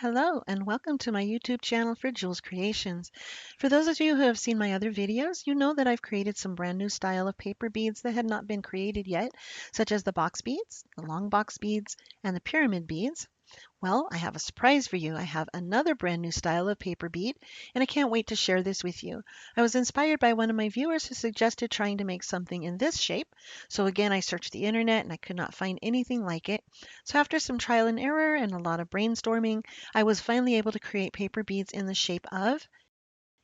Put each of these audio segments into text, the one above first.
Hello and welcome to my YouTube channel for Juls Creations. For those of you who have seen my other videos, you know that I've created some brand new style of paper beads that had not been created yet, such as the box beads, the long box beads, and the pyramid beads. Well, I have a surprise for you. I have another brand new style of paper bead, and I can't wait to share this with you. I was inspired by one of my viewers who suggested trying to make something in this shape. So again, I searched the internet and I could not find anything like it. So after some trial and error and a lot of brainstorming, I was finally able to create paper beads in the shape of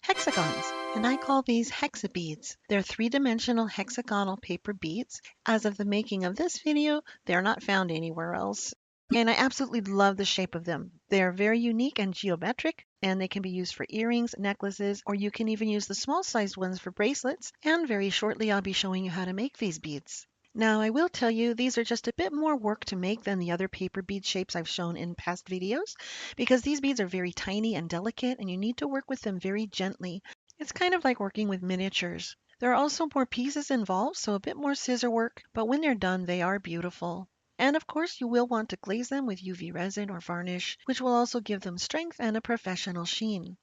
hexagons, and I call these hexabeads. They're three-dimensional hexagonal paper beads. As of the making of this video, they're not found anywhere else. And I absolutely love the shape of them. They're very unique and geometric, and they can be used for earrings, necklaces, or you can even use the small-sized ones for bracelets. And very shortly, I'll be showing you how to make these beads. Now, I will tell you, these are just a bit more work to make than the other paper bead shapes I've shown in past videos, because these beads are very tiny and delicate, and you need to work with them very gently. It's kind of like working with miniatures. There are also more pieces involved, so a bit more scissor work, but when they're done, they are beautiful. And of course, you will want to glaze them with UV resin or varnish, which will also give them strength and a professional sheen.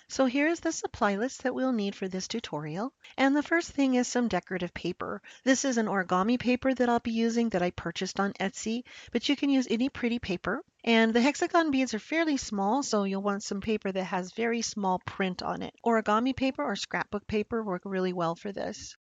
So here's the supply list that we'll need for this tutorial. And the first thing is some decorative paper. This is an origami paper that I'll be using that I purchased on Etsy, but you can use any pretty paper. And the hexagon beads are fairly small, so you'll want some paper that has very small print on it. Origami paper or scrapbook paper work really well for this.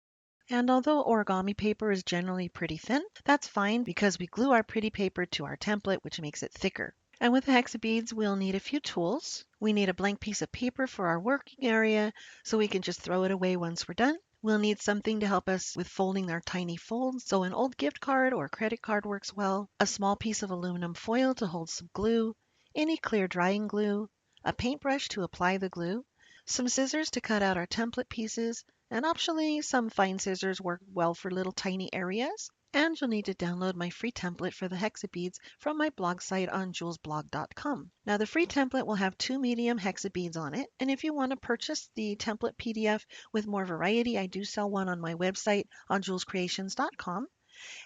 And although origami paper is generally pretty thin, that's fine because we glue our pretty paper to our template, which makes it thicker. And with the hexa beads, we'll need a few tools. We need a blank piece of paper for our working area, so we can just throw it away once we're done. We'll need something to help us with folding our tiny folds, so an old gift card or credit card works well, a small piece of aluminum foil to hold some glue, any clear drying glue, a paintbrush to apply the glue, some scissors to cut out our template pieces, and optionally some fine scissors work well for little tiny areas. And you'll need to download my free template for the hexabeads from my blog site on julsblog.com. Now the free template will have 2 medium hexabeads on it, and if you want to purchase the template PDF with more variety, I do sell one on my website on julscreations.com.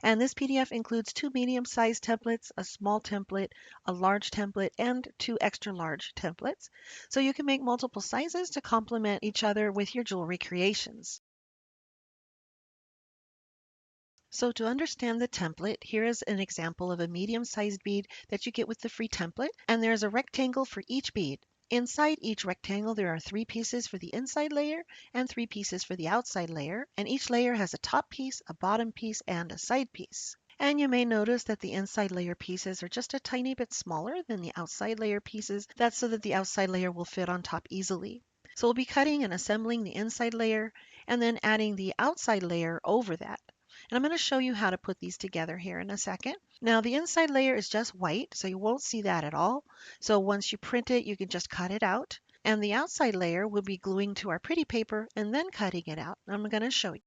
And this PDF includes 2 medium-sized templates, a small template, a large template, and 2 extra large templates. So you can make multiple sizes to complement each other with your jewelry creations. So to understand the template, here is an example of a medium-sized bead that you get with the free template, and there's a rectangle for each bead. Inside each rectangle, there are 3 pieces for the inside layer and 3 pieces for the outside layer, and each layer has a top piece, a bottom piece, and a side piece. And you may notice that the inside layer pieces are just a tiny bit smaller than the outside layer pieces. That's so that the outside layer will fit on top easily. So we'll be cutting and assembling the inside layer and then adding the outside layer over that. And I'm going to show you how to put these together here in a second. Now the inside layer is just white, so you won't see that at all. So once you print it, you can just cut it out. And the outside layer will be gluing to our pretty paper and then cutting it out. I'm going to show you.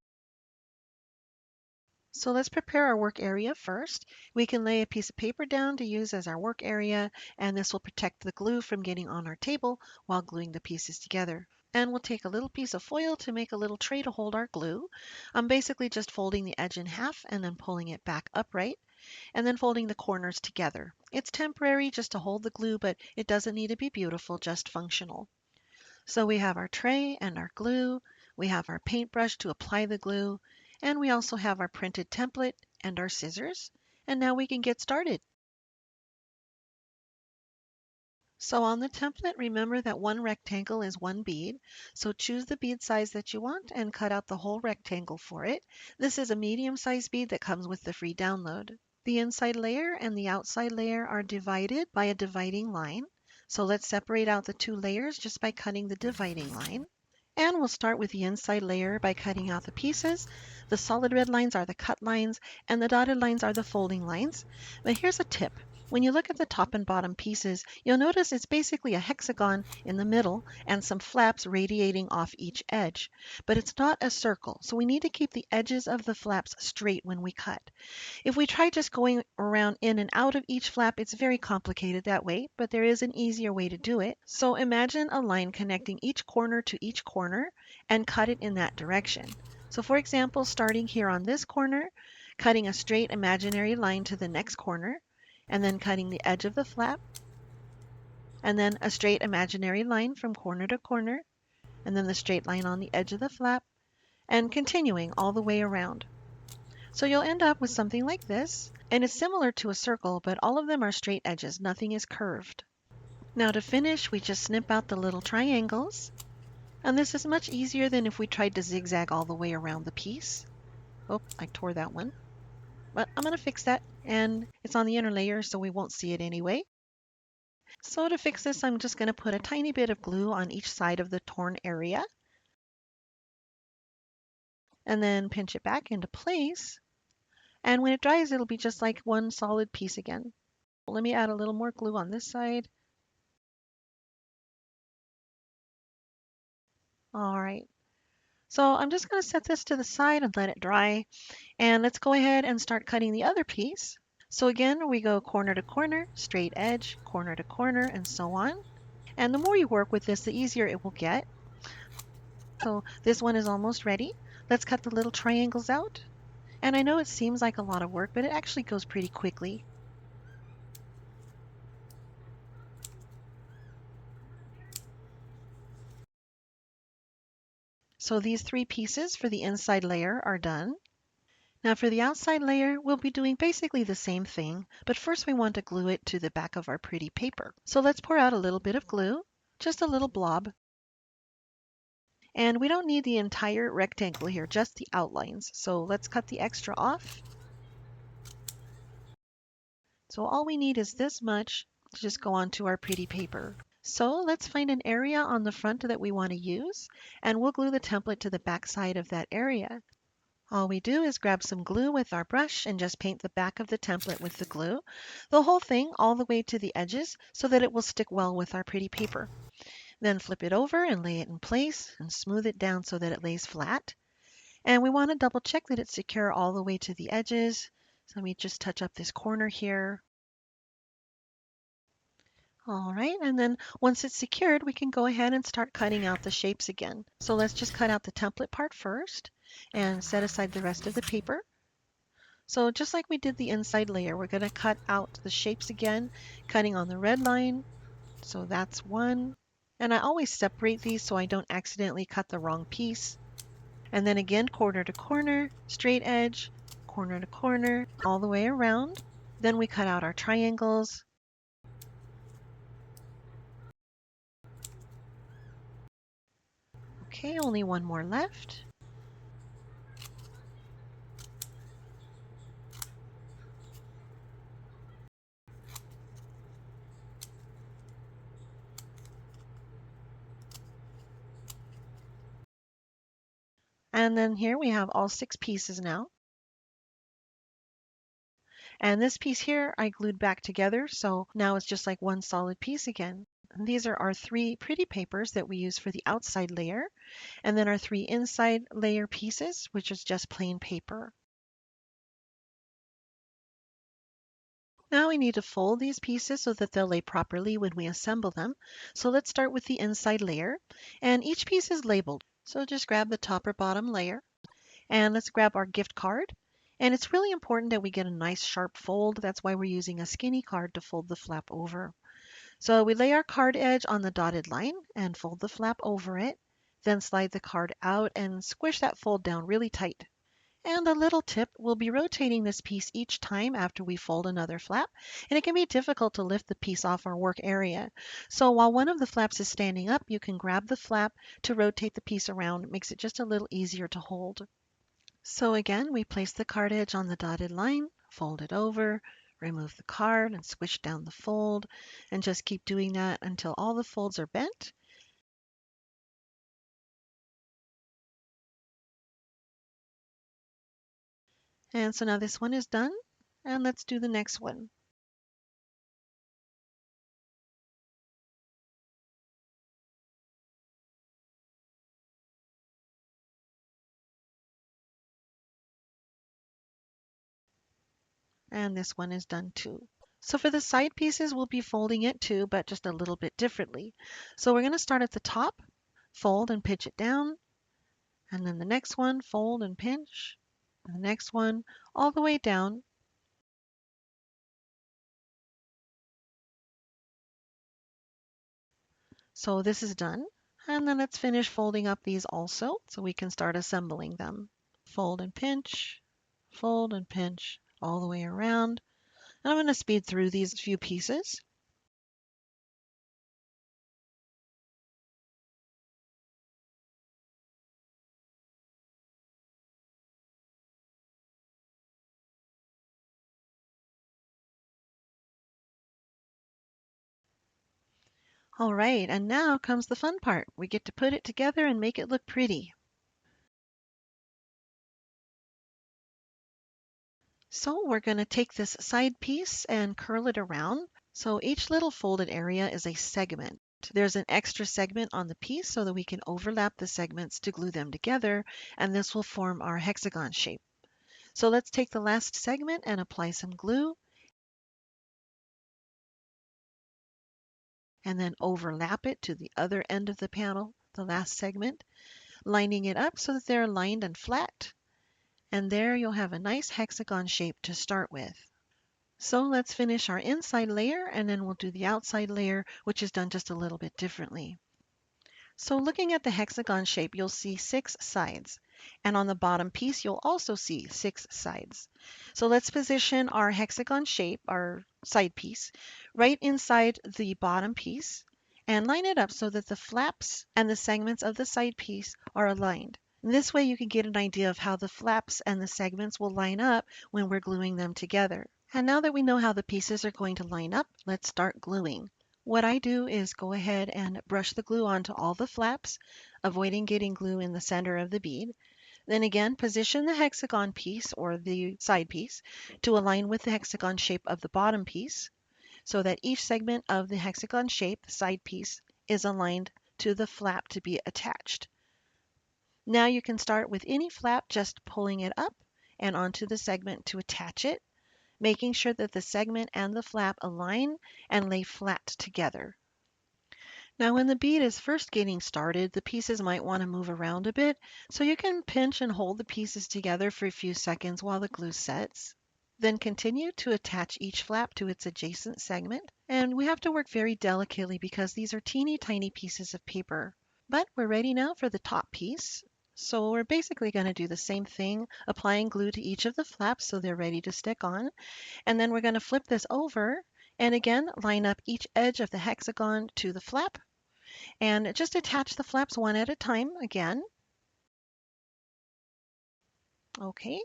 So let's prepare our work area first. We can lay a piece of paper down to use as our work area, and this will protect the glue from getting on our table while gluing the pieces together. And we'll take a little piece of foil to make a little tray to hold our glue. I'm basically just folding the edge in half and then pulling it back upright, and then folding the corners together. It's temporary just to hold the glue, but it doesn't need to be beautiful, just functional. So we have our tray and our glue, we have our paintbrush to apply the glue, and we also have our printed template and our scissors. And now we can get started. So on the template, remember that one rectangle is one bead. So choose the bead size that you want and cut out the whole rectangle for it. This is a medium-sized bead that comes with the free download. The inside layer and the outside layer are divided by a dividing line. So let's separate out the 2 layers just by cutting the dividing line. And we'll start with the inside layer by cutting out the pieces. The solid red lines are the cut lines, and the dotted lines are the folding lines. But here's a tip. When you look at the top and bottom pieces, you'll notice it's basically a hexagon in the middle and some flaps radiating off each edge. But it's not a circle, so we need to keep the edges of the flaps straight when we cut. If we try just going around in and out of each flap, it's very complicated that way, but there is an easier way to do it. So imagine a line connecting each corner to each corner and cut it in that direction. So for example, starting here on this corner, cutting a straight imaginary line to the next corner, and then cutting the edge of the flap, and then a straight imaginary line from corner to corner, and then the straight line on the edge of the flap, and continuing all the way around. So you'll end up with something like this, and it's similar to a circle, but all of them are straight edges, nothing is curved. Now to finish, we just snip out the little triangles, and this is much easier than if we tried to zigzag all the way around the piece. Oh, I tore that one. But I'm going to fix that, and it's on the inner layer, so we won't see it anyway. So to fix this, I'm just going to put a tiny bit of glue on each side of the torn area, and then pinch it back into place. And when it dries, it'll be just like one solid piece again. Let me add a little more glue on this side. All right. So I'm just going to set this to the side and let it dry. And let's go ahead and start cutting the other piece. So again, we go corner to corner, straight edge, corner to corner, and so on. And the more you work with this, the easier it will get. So this one is almost ready. Let's cut the little triangles out. And I know it seems like a lot of work, but it actually goes pretty quickly. So these 3 pieces for the inside layer are done. Now for the outside layer, we'll be doing basically the same thing, but first we want to glue it to the back of our pretty paper. So let's pour out a little bit of glue, just a little blob. And we don't need the entire rectangle here, just the outlines. So let's cut the extra off. So all we need is this much to just go onto our pretty paper. So let's find an area on the front that we want to use, and we'll glue the template to the back side of that area. All we do is grab some glue with our brush and just paint the back of the template with the glue, the whole thing all the way to the edges so that it will stick well with our pretty paper. Then flip it over and lay it in place and smooth it down so that it lays flat. And we want to double check that it's secure all the way to the edges. So let me just touch up this corner here. All right, and then once it's secured, we can go ahead and start cutting out the shapes again. So let's just cut out the template part first and set aside the rest of the paper. So just like we did the inside layer, we're going to cut out the shapes again, cutting on the red line. So that's one. And I always separate these so I don't accidentally cut the wrong piece. And then again, corner to corner, straight edge, corner to corner, all the way around. Then we cut out our triangles. Okay, only one more left. And then here we have all 6 pieces now. And this piece here I glued back together, so now it's just like one solid piece again. And these are our 3 pretty papers that we use for the outside layer, and then our 3 inside layer pieces, which is just plain paper. Now we need to fold these pieces so that they'll lay properly when we assemble them. So let's start with the inside layer, and each piece is labeled. So just grab the top or bottom layer, and let's grab our gift card. And it's really important that we get a nice sharp fold. That's why we're using a skinny card to fold the flap over. So we lay our card edge on the dotted line and fold the flap over it. Then slide the card out and squish that fold down really tight. And a little tip, we'll be rotating this piece each time after we fold another flap, and it can be difficult to lift the piece off our work area. So while one of the flaps is standing up, you can grab the flap to rotate the piece around. It makes it just a little easier to hold. So again, we place the card edge on the dotted line, fold it over, remove the card and squish down the fold, and just keep doing that until all the folds are bent. And so now this one is done, and let's do the next one. And this one is done too. So for the side pieces, we'll be folding it too, but just a little bit differently. So we're going to start at the top, fold and pinch it down, and then the next one, fold and pinch, and the next one all the way down. So this is done. And then let's finish folding up these also so we can start assembling them. Fold and pinch all the way around. And I'm going to speed through these few pieces. All right, and now comes the fun part. We get to put it together and make it look pretty. So we're going to take this side piece and curl it around. So each little folded area is a segment. There's an extra segment on the piece so that we can overlap the segments to glue them together, and this will form our hexagon shape. So let's take the last segment and apply some glue, and then overlap it to the other end of the panel, the last segment, lining it up so that they're lined and flat. And there you'll have a nice hexagon shape to start with. So let's finish our inside layer and then we'll do the outside layer, which is done just a little bit differently. So looking at the hexagon shape, you'll see 6 sides. And on the bottom piece, you'll also see 6 sides. So let's position our hexagon shape, our side piece, right inside the bottom piece and line it up so that the flaps and the segments of the side piece are aligned. This way you can get an idea of how the flaps and the segments will line up when we're gluing them together. And now that we know how the pieces are going to line up, let's start gluing. What I do is go ahead and brush the glue onto all the flaps, avoiding getting glue in the center of the bead. Then again, position the hexagon piece or the side piece to align with the hexagon shape of the bottom piece so that each segment of the hexagon shape, the side piece, is aligned to the flap to be attached. Now you can start with any flap, just pulling it up and onto the segment to attach it, making sure that the segment and the flap align and lay flat together. Now when the bead is first getting started, the pieces might want to move around a bit, so you can pinch and hold the pieces together for a few seconds while the glue sets. Then continue to attach each flap to its adjacent segment, and we have to work very delicately because these are teeny tiny pieces of paper. But we're ready now for the top piece. So we're basically going to do the same thing, applying glue to each of the flaps so they're ready to stick on. And then we're going to flip this over and again line up each edge of the hexagon to the flap and just attach the flaps one at a time again. Okay,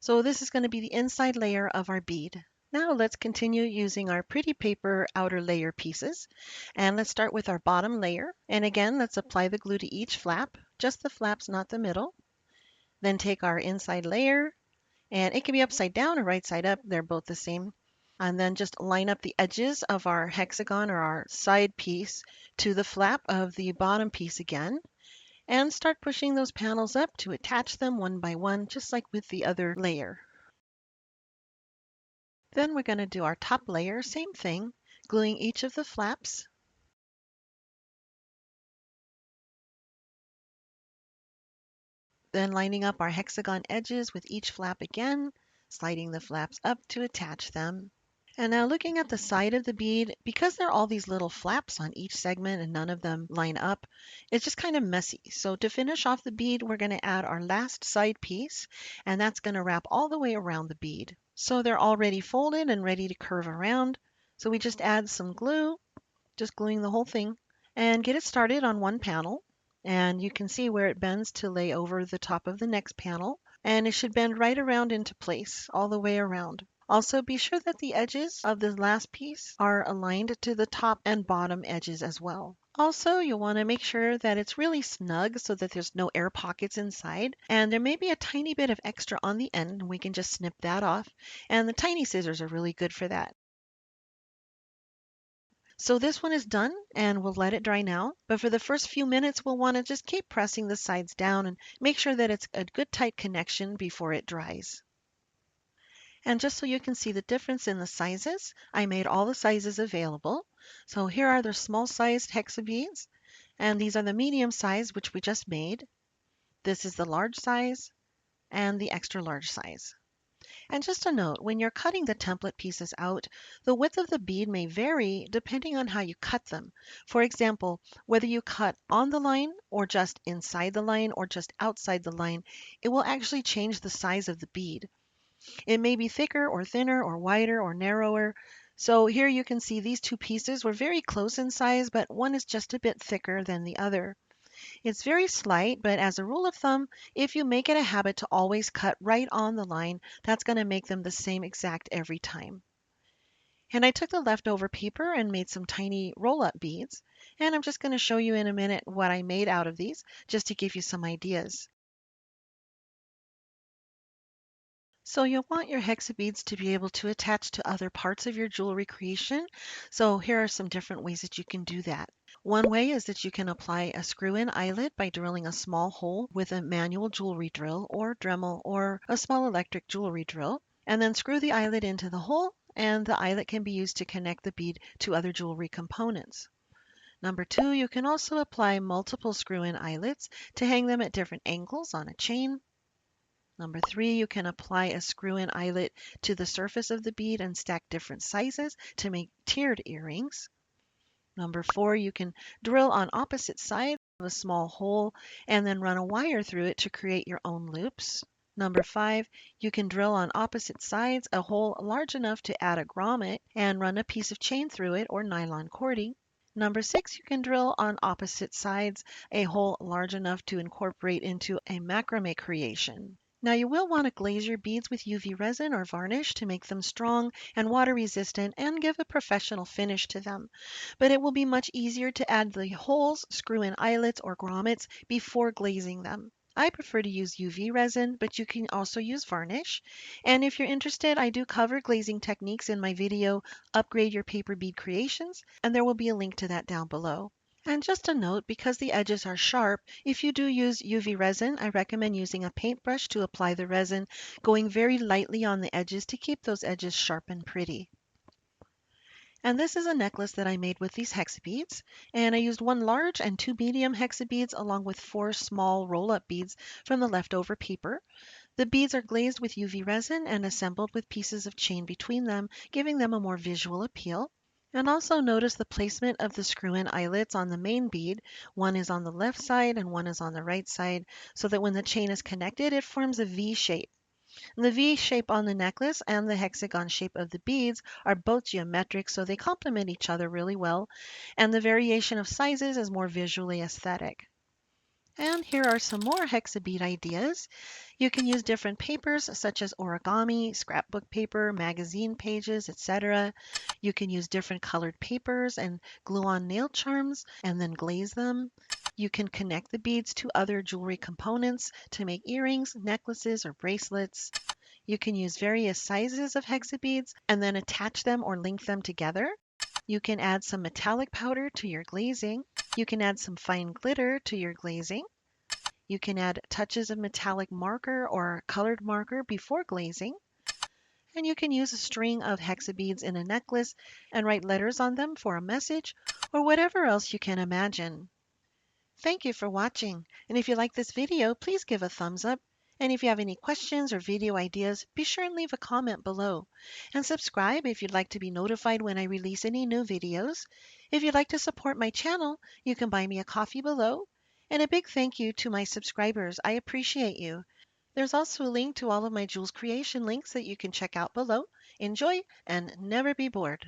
so this is going to be the inside layer of our bead. Now let's continue using our pretty paper outer layer pieces. And let's start with our bottom layer. And again, let's apply the glue to each flap, just the flaps, not the middle. Then take our inside layer, and it can be upside down or right side up. They're both the same. And then just line up the edges of our hexagon or our side piece to the flap of the bottom piece again. And start pushing those panels up to attach them one by one, just like with the other layer. Then we're going to do our top layer, same thing, gluing each of the flaps. Then lining up our hexagon edges with each flap again, sliding the flaps up to attach them. And now looking at the side of the bead, because there are all these little flaps on each segment and none of them line up, it's just kind of messy. So to finish off the bead, we're going to add our last side piece, and that's going to wrap all the way around the bead. So they're already folded and ready to curve around. So we just add some glue, just gluing the whole thing, and get it started on one panel. And you can see where it bends to lay over the top of the next panel. And it should bend right around into place all the way around. Also, be sure that the edges of the last piece are aligned to the top and bottom edges as well. Also, you'll want to make sure that it's really snug so that there's no air pockets inside. And there may be a tiny bit of extra on the end, and we can just snip that off. And the tiny scissors are really good for that. So this one is done and we'll let it dry now. But for the first few minutes, we'll want to just keep pressing the sides down and make sure that it's a good tight connection before it dries. And just so you can see the difference in the sizes, I made all the sizes available. So here are the small sized hexabeads, and these are the medium size, which we just made. This is the large size and the extra large size. And just a note, when you're cutting the template pieces out, the width of the bead may vary depending on how you cut them. For example, whether you cut on the line or just inside the line or just outside the line, it will actually change the size of the bead. It may be thicker or thinner or wider or narrower. So here you can see these two pieces were very close in size, but one is just a bit thicker than the other. It's very slight, but as a rule of thumb, if you make it a habit to always cut right on the line, that's going to make them the same exact every time. And I took the leftover paper and made some tiny roll-up beads. And I'm just going to show you in a minute what I made out of these, just to give you some ideas. So you'll want your hexa beads to be able to attach to other parts of your jewelry creation. So here are some different ways that you can do that. One way is that you can apply a screw-in eyelet by drilling a small hole with a manual jewelry drill or Dremel or a small electric jewelry drill, and then screw the eyelet into the hole, and the eyelet can be used to connect the bead to other jewelry components. Number two, you can also apply multiple screw-in eyelets to hang them at different angles on a chain. Number three, you can apply a screw-in eyelet to the surface of the bead and stack different sizes to make tiered earrings. Number four, you can drill on opposite sides of a small hole and then run a wire through it to create your own loops. Number five, you can drill on opposite sides a hole large enough to add a grommet and run a piece of chain through it or nylon cording. Number six, you can drill on opposite sides a hole large enough to incorporate into a macrame creation. Now you will want to glaze your beads with UV resin or varnish to make them strong and water resistant and give a professional finish to them. But it will be much easier to add the holes, screw-in eyelets, or grommets before glazing them. I prefer to use UV resin, but you can also use varnish. And if you're interested, I do cover glazing techniques in my video, Upgrade Your Paper Bead Creations, and there will be a link to that down below. And just a note, because the edges are sharp, if you do use UV resin, I recommend using a paintbrush to apply the resin, going very lightly on the edges to keep those edges sharp and pretty. And this is a necklace that I made with these hexa beads, and I used one large and two medium hexa beads along with four small roll-up beads from the leftover paper. The beads are glazed with UV resin and assembled with pieces of chain between them, giving them a more visual appeal. And also notice the placement of the screw-in eyelets on the main bead. One is on the left side and one is on the right side, so that when the chain is connected, it forms a V shape. The V shape on the necklace and the hexagon shape of the beads are both geometric, so they complement each other really well, and the variation of sizes is more visually aesthetic. And here are some more hexabead ideas. You can use different papers such as origami, scrapbook paper, magazine pages, etc. You can use different colored papers and glue on nail charms and then glaze them. You can connect the beads to other jewelry components to make earrings, necklaces, or bracelets. You can use various sizes of hexa beads and then attach them or link them together. You can add some metallic powder to your glazing. You can add some fine glitter to your glazing. You can add touches of metallic marker or colored marker before glazing. And you can use a string of hexa beads in a necklace and write letters on them for a message or whatever else you can imagine. Thank you for watching. And if you like this video, please give a thumbs up. And if you have any questions or video ideas, be sure and leave a comment below. And subscribe if you'd like to be notified when I release any new videos. If you'd like to support my channel, you can buy me a coffee below. And a big thank you to my subscribers. I appreciate you. There's also a link to all of my Juls Creation links that you can check out below. Enjoy and never be bored.